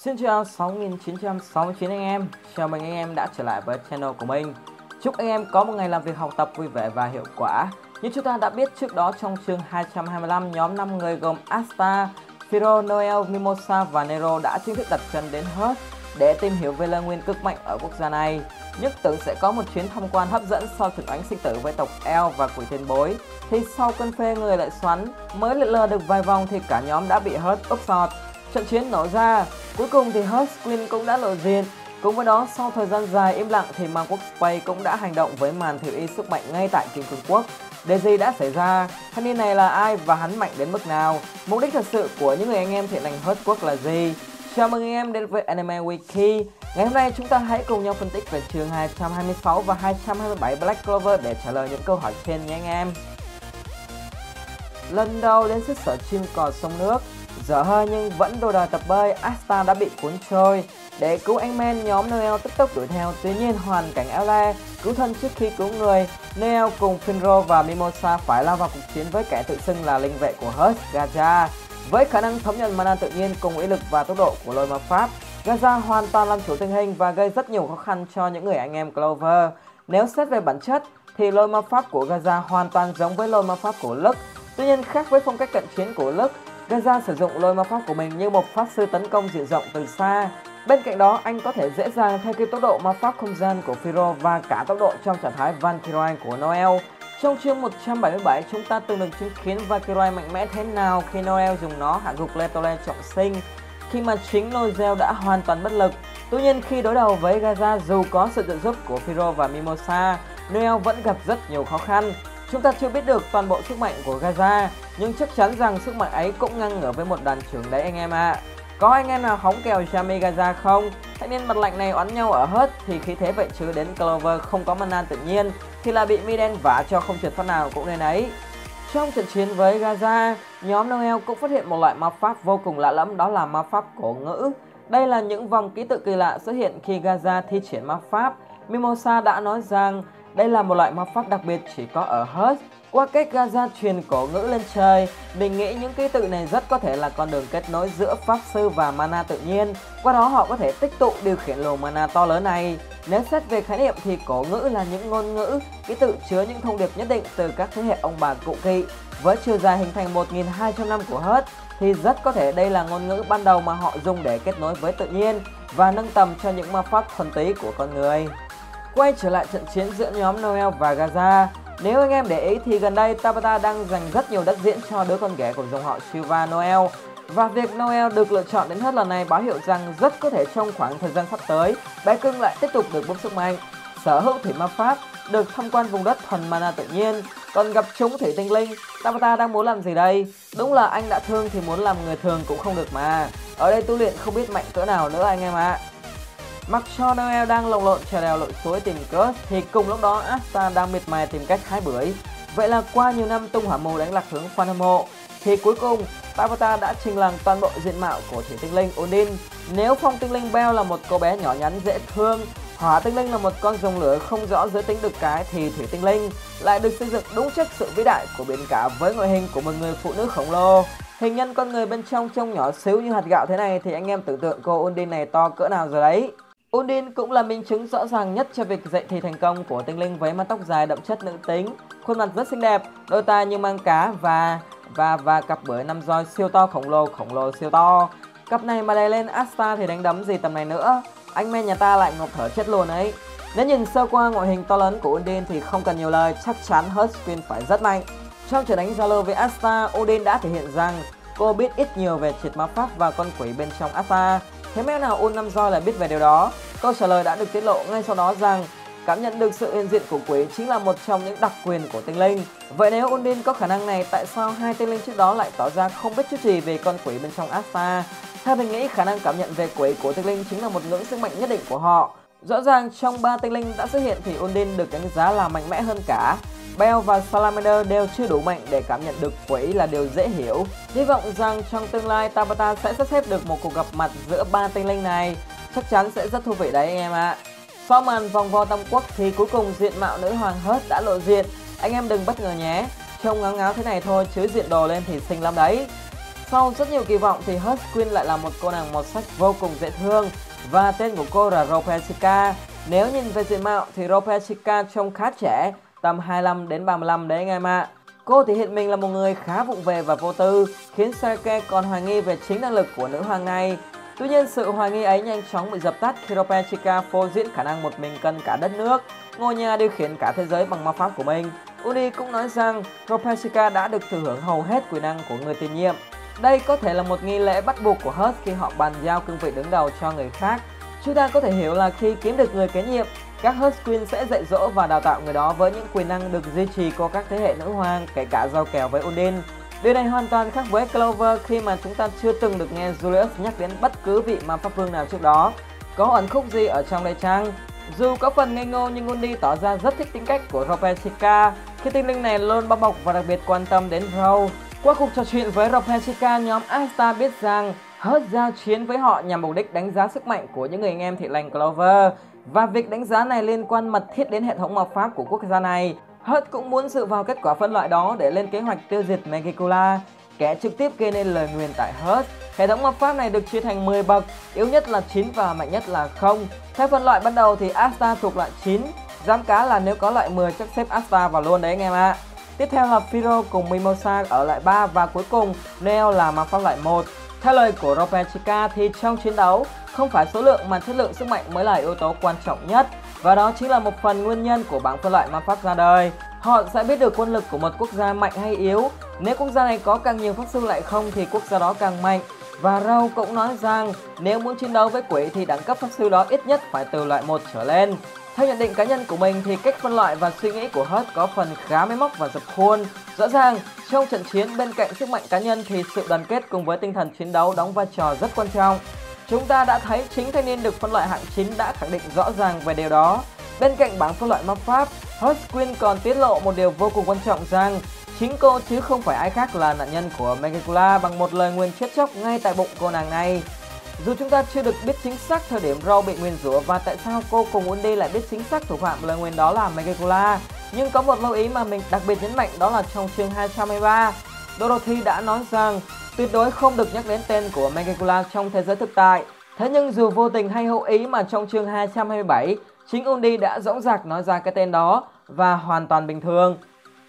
Xin chào 6969 anh em, chào mừng anh em đã trở lại với channel của mình. Chúc anh em có một ngày làm việc học tập vui vẻ và hiệu quả. Như chúng ta đã biết trước đó, trong chương 225, nhóm 5 người gồm Asta, Firo, Noel, Mimosa và Nero đã chính thức đặt chân đến Hearth để tìm hiểu về lời nguyền cực mạnh ở quốc gia này. Nhất tưởng sẽ có một chuyến tham quan hấp dẫn sau trận oánh sinh tử với tộc Elf và quỷ tiền bối, thì sau cơn phê người lại xoắn, mới lượn lờ được vài vòng thì cả nhóm đã bị Hearth úp sọt. Trận chiến nổ ra, cuối cùng thì Hearth Queen cũng đã lộ diện. Cùng với đó, sau thời gian dài im lặng thì Mang quốc Space cũng đã hành động với màn thiểu y sức mạnh ngay tại Kim Cương Quốc. Điều gì đã xảy ra? Thanh niên này là ai và hắn mạnh đến mức nào? Mục đích thật sự của những người anh em thiện lành Hearth Quốc là gì? Chào mừng anh em đến với Anime Wiki. Ngày hôm nay chúng ta hãy cùng nhau phân tích về chương 226 và 227 Black Clover để trả lời những câu hỏi trên nhé anh em. Lần đầu đến xứ sở chim cò sông nước, dở hơi nhưng vẫn đồ đòi tập bơi, Asta đã bị cuốn trôi. Để cứu anh Men, nhóm Noel tức tốc đuổi theo, tuy nhiên hoàn cảnh éo le, cứu thân trước khi cứu người. Noel cùng Finro và Mimosa phải lao vào cuộc chiến với kẻ tự xưng là linh vệ của Hearth, Gaza. Với khả năng thống nhận mana tự nhiên cùng uy lực và tốc độ của lôi ma pháp, Gaza hoàn toàn làm chủ tình hình và gây rất nhiều khó khăn cho những người anh em Clover. Nếu xét về bản chất thì lôi ma pháp của Gaza hoàn toàn giống với lôi ma pháp của Lux. Tuy nhiên, khác với phong cách cận chiến của Lux, Gaza sử dụng lôi ma pháp của mình như một pháp sư tấn công diện rộng từ xa. Bên cạnh đó, anh có thể dễ dàng theo kịp tốc độ ma pháp không gian của Firo và cả tốc độ trong trạng thái Valkyrie của Noel. Trong chương 177, chúng ta từng được chứng kiến Valkyrie mạnh mẽ thế nào khi Noel dùng nó hạ gục Letole trọng sinh, khi mà chính Nozel đã hoàn toàn bất lực. Tuy nhiên, khi đối đầu với Gaza, dù có sự trợ giúp của Firo và Mimosa, Noel vẫn gặp rất nhiều khó khăn. Chúng ta chưa biết được toàn bộ sức mạnh của Gaza, nhưng chắc chắn rằng sức mạnh ấy cũng ngang ngửa với một đoàn trưởng đấy anh em ạ. Có anh em nào hóng kèo Yami Gaza không? Thanh niên mặt lạnh này oán nhau ở Hearth thì khí thế vậy chứ đến Clover không có mana tự nhiên thì là bị mi đen vả cho không trượt phát nào cũng nên ấy. Trong trận chiến với Gaza, nhóm Noel cũng phát hiện một loại ma pháp vô cùng lạ lẫm, đó là ma pháp cổ ngữ. Đây là những vòng ký tự kỳ lạ xuất hiện khi Gaza thi triển ma pháp. Mimosa đã nói rằng đây là một loại ma pháp đặc biệt chỉ có ở Hearth. Qua cách Gaza truyền cổ ngữ lên trời, mình nghĩ những ký tự này rất có thể là con đường kết nối giữa pháp sư và mana tự nhiên. Qua đó họ có thể tích tụ điều khiển luồng mana to lớn này. Nếu xét về khái niệm thì cổ ngữ là những ngôn ngữ, ký tự chứa những thông điệp nhất định từ các thế hệ ông bà cụ kỵ. Với chiều dài hình thành 1200 năm của Hearth thì rất có thể đây là ngôn ngữ ban đầu mà họ dùng để kết nối với tự nhiên và nâng tầm cho những ma pháp thuần túy của con người. Quay trở lại trận chiến giữa nhóm Noel và Gaza, nếu anh em để ý thì gần đây Tabata đang dành rất nhiều đất diễn cho đứa con ghẻ của dòng họ Silva Noel. Và việc Noel được lựa chọn đến Hearth lần này báo hiệu rằng rất có thể trong khoảng thời gian sắp tới, bé cưng lại tiếp tục được bốc sức mạnh. Sở hữu thủy ma pháp, được tham quan vùng đất thuần mana tự nhiên, còn gặp chúng thủy tinh linh, Tabata đang muốn làm gì đây? Đúng là anh đã thương thì muốn làm người thường cũng không được mà. Ở đây tu luyện không biết mạnh cỡ nào nữa anh em ạ. Mặc cho Noel đang lồng lộn trèo đèo lội suối tìm Curse thì cùng lúc đó Asta đang miệt mài tìm cách hái bưởi. Vậy là qua nhiều năm tung hỏa mù đánh lạc hướng fan hâm mộ thì cuối cùng Tabata đã trình làng toàn bộ diện mạo của thủy tinh linh Odin. Nếu phong tinh linh Bell là một cô bé nhỏ nhắn dễ thương, hỏa tinh linh là một con rồng lửa không rõ giới tính được cái, thì thủy tinh linh lại được xây dựng đúng chất sự vĩ đại của biển cả với ngoại hình của một người phụ nữ khổng lồ. Hình nhân con người bên trong trông nhỏ xíu như hạt gạo thế này thì anh em tưởng tượng cô Odin này to cỡ nào rồi đấy. Odin cũng là minh chứng rõ ràng nhất cho việc dậy thì thành công của tinh linh với mái tóc dài đậm chất nữ tính, khuôn mặt rất xinh đẹp, đôi tai như mang cá và cặp bưởi 5 roi siêu to khổng lồ siêu to. Cặp này mà đè lên Asta thì đánh đấm gì tầm này nữa, anh men nhà ta lại ngộp thở chết luôn ấy. Nếu nhìn sơ qua ngoại hình to lớn của Odin thì không cần nhiều lời, chắc chắn Hearth Queen phải rất mạnh. Trong trận đánh Zalo với Asta, Odin đã thể hiện rằng cô biết ít nhiều về triệt ma pháp và con quỷ bên trong Asta. Thế mẹ nào Un 5 roi lại biết về điều đó? Câu trả lời đã được tiết lộ ngay sau đó rằng cảm nhận được sự hiện diện của quỷ chính là một trong những đặc quyền của tinh linh. Vậy nếu Odin có khả năng này, tại sao hai tinh linh trước đó lại tỏ ra không biết chút gì về con quỷ bên trong Asta? Theo mình nghĩ, khả năng cảm nhận về quỷ của tinh linh chính là một ngưỡng sức mạnh nhất định của họ. Rõ ràng trong 3 tinh linh đã xuất hiện thì Odin được đánh giá là mạnh mẽ hơn cả. Bell và Salamander đều chưa đủ mạnh để cảm nhận được quỷ là điều dễ hiểu. Hy vọng rằng trong tương lai Tabata sẽ sắp xếp được một cuộc gặp mặt giữa 3 tinh linh này. Chắc chắn sẽ rất thú vị đấy anh em ạ. Sau màn vòng vo tam quốc thì cuối cùng diện mạo nữ hoàng Hearth đã lộ diện. Anh em đừng bất ngờ nhé. Trông ngáo ngáo thế này thôi chứ diện đồ lên thì xinh lắm đấy. Sau rất nhiều kỳ vọng thì Hurt Queen lại là một cô nàng mọt sách vô cùng dễ thương và tên của cô là Ropechika. Nếu nhìn về diện mạo thì Ropechika trông khá trẻ, tầm 25 đến 35 đấy anh em ạ. Cô thể hiện mình là một người khá vụng về và vô tư, khiến Sergei còn hoài nghi về chính năng lực của nữ hoàng này. Tuy nhiên sự hoài nghi ấy nhanh chóng bị dập tắt khi Ropechika phô diễn khả năng một mình cân cả đất nước, ngôi nhà điều khiển cả thế giới bằng ma pháp của mình. Uni cũng nói rằng Ropechika đã được thừa hưởng hầu hết quyền năng của người tiền nhiệm. Đây có thể là một nghi lễ bắt buộc của Hurt khi họ bàn giao cương vị đứng đầu cho người khác. Chúng ta có thể hiểu là khi kiếm được người kế nhiệm, các Hurt Queen sẽ dạy dỗ và đào tạo người đó với những quyền năng được duy trì qua các thế hệ nữ hoàng, kể cả giao kèo với Odin. Điều này hoàn toàn khác với Clover khi mà chúng ta chưa từng được nghe Julius nhắc đến bất cứ vị ma pháp vương nào trước đó. Có ẩn khúc gì ở trong đây chăng? Dù có phần ngây ngô nhưng Undi tỏ ra rất thích tính cách của Ropechika khi tinh linh này luôn bao bọc và đặc biệt quan tâm đến Rose. Qua cuộc trò chuyện với Ropechika, nhóm Asta biết rằng Hurt giao chiến với họ nhằm mục đích đánh giá sức mạnh của những người anh em thiện lành Clover, và việc đánh giá này liên quan mật thiết đến hệ thống ma pháp của quốc gia này. Hurt cũng muốn dựa vào kết quả phân loại đó để lên kế hoạch tiêu diệt Megicula, kẻ trực tiếp gây nên lời nguyền tại Hurt. Hệ thống ma pháp này được chia thành 10 bậc, yếu nhất là 9 và mạnh nhất là 0. Theo phân loại ban đầu thì Asta thuộc loại 9, dám cá là nếu có loại 10 chắc xếp Asta vào luôn đấy anh em ạ. Tiếp theo là Firo cùng Mimosa ở loại 3 và cuối cùng Neo là ma pháp loại 1. Theo lời của Ropechika thì trong chiến đấu, không phải số lượng mà chất lượng sức mạnh mới là yếu tố quan trọng nhất, và đó chính là một phần nguyên nhân của bảng phân loại ma pháp ra đời. Họ sẽ biết được quân lực của một quốc gia mạnh hay yếu. Nếu quốc gia này có càng nhiều pháp sư lại không thì quốc gia đó càng mạnh. Và Râu cũng nói rằng nếu muốn chiến đấu với quỷ thì đẳng cấp pháp sư đó ít nhất phải từ loại 1 trở lên. Theo nhận định cá nhân của mình thì cách phân loại và suy nghĩ của Hurt có phần khá máy móc và dập khuôn. Rõ ràng, trong trận chiến bên cạnh sức mạnh cá nhân thì sự đoàn kết cùng với tinh thần chiến đấu đóng vai trò rất quan trọng. Chúng ta đã thấy chính thanh niên được phân loại hạng 9 đã khẳng định rõ ràng về điều đó. Bên cạnh bảng phân loại ma pháp, Hurt Queen còn tiết lộ một điều vô cùng quan trọng rằng chính cô chứ không phải ai khác là nạn nhân của Megicula bằng một lời nguyền chết chóc ngay tại bụng cô nàng này. Dù chúng ta chưa được biết chính xác thời điểm Rose bị nguyền rủa và tại sao cô cùng Undi lại biết chính xác thủ phạm lời nguyền đó là Megicula, nhưng có một lưu ý mà mình đặc biệt nhấn mạnh, đó là trong chương 223, Dorothy đã nói rằng tuyệt đối không được nhắc đến tên của Megicula trong thế giới thực tại. Thế nhưng dù vô tình hay hữu ý mà trong chương 227, chính Undi đã dõng dạc nói ra cái tên đó và hoàn toàn bình thường.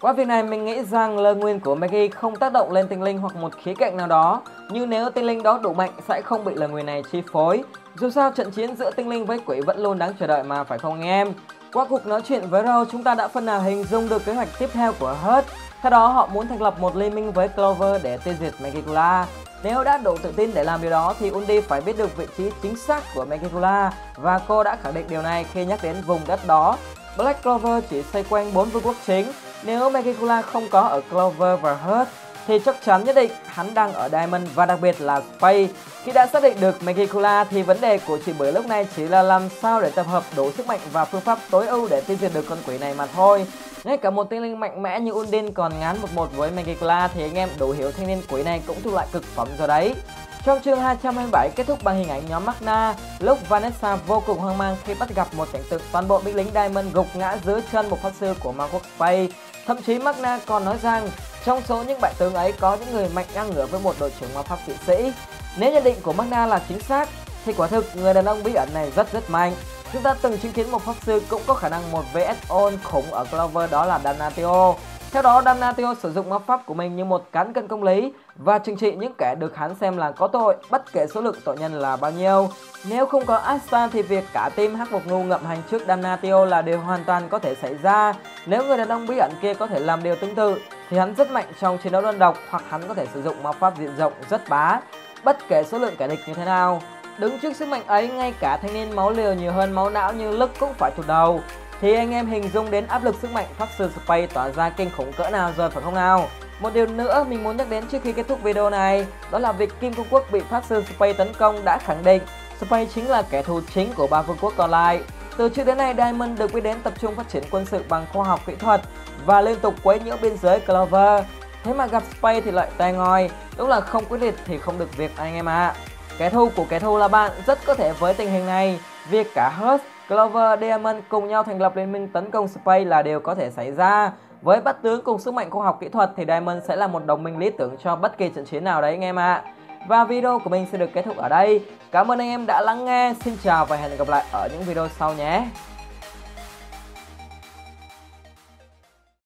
Qua việc này mình nghĩ rằng lời nguyền của Maggie không tác động lên tinh linh hoặc một khía cạnh nào đó, nhưng nếu tinh linh đó đủ mạnh sẽ không bị lời nguyền này chi phối. Dù sao trận chiến giữa tinh linh với quỷ vẫn luôn đáng chờ đợi mà, phải không anh em? Qua cuộc nói chuyện với Rose, chúng ta đã phần nào hình dung được kế hoạch tiếp theo của Hurt. Theo đó họ muốn thành lập một liên minh với Clover để tiêu diệt Megicula. Nếu đã đủ tự tin để làm điều đó thì Undi phải biết được vị trí chính xác của Megicula, và cô đã khẳng định điều này khi nhắc đến vùng đất đó. Black Clover chỉ xoay quanh 4 vương quốc chính. Nếu Megicula không có ở Clover và Hurt thì chắc chắn nhất định hắn đang ở Diamond, và đặc biệt là Space. Khi đã xác định được Megicula thì vấn đề của chị Bưởi lúc này chỉ là làm sao để tập hợp đủ sức mạnh và phương pháp tối ưu để tiêu diệt được con quỷ này mà thôi. Ngay cả một tinh linh mạnh mẽ như Undin còn ngán 1-1 với Megicula thì anh em đủ hiểu thanh niên quỷ này cũng thuộc loại cực phẩm rồi đấy. Trong chương 227 kết thúc bằng hình ảnh nhóm Magna, lúc Vanessa vô cùng hoang mang khi bắt gặp một cảnh tượng toàn bộ binh lính Diamond gục ngã dưới chân một pháp sư của ma quốc Space. Thậm chí Magna còn nói rằng trong số những bại tướng ấy có những người mạnh ngang ngửa với một đội trưởng ma pháp kỵ sĩ. Nếu nhận định của Magna là chính xác thì quả thực người đàn ông bí ẩn này rất mạnh. Chúng ta từng chứng kiến một pháp sư cũng có khả năng 1 vs all khủng ở Clover, đó là Damnatio. Theo đó, Damnatio sử dụng ma pháp của mình như một cán cân công lý và trừng trị những kẻ được hắn xem là có tội, bất kể số lượng tội nhân là bao nhiêu. Nếu không có Asta thì việc cả team Hắc Mộc Ngu ngậm hành trước Damnatio là điều hoàn toàn có thể xảy ra. Nếu người đàn ông bí ẩn kia có thể làm điều tương tự thì hắn rất mạnh trong chiến đấu đơn độc, hoặc hắn có thể sử dụng ma pháp diện rộng rất bá, bất kể số lượng kẻ địch như thế nào. Đứng trước sức mạnh ấy, ngay cả thanh niên máu liều nhiều hơn máu não như Luke cũng phải tụt đầu. Thì anh em hình dung đến áp lực sức mạnh pháp sư Space tỏa ra kinh khủng cỡ nào rồi, phải không nào? Một điều nữa mình muốn nhắc đến trước khi kết thúc video này, đó là việc Kim Công Quốc bị pháp sư Space tấn công đã khẳng định Space chính là kẻ thù chính của 3 vương quốc còn lại. Từ trước đến nay, Diamond được biết đến tập trung phát triển quân sự bằng khoa học kỹ thuật và liên tục quấy nhiễu biên giới Clover. Thế mà gặp Space thì lại tay ngòi, đúng là không quyết liệt thì không được việc anh em ạ. Kẻ thù của kẻ thù là bạn, rất có thể với tình hình này, việc cả Hurt, Clover, Diamond cùng nhau thành lập liên minh tấn công Space là điều có thể xảy ra. Với bát tướng cùng sức mạnh khoa học kỹ thuật thì Diamond sẽ là một đồng minh lý tưởng cho bất kỳ trận chiến nào đấy anh em ạ. Và video của mình sẽ được kết thúc ở đây. Cảm ơn anh em đã lắng nghe. Xin chào và hẹn gặp lại ở những video sau nhé.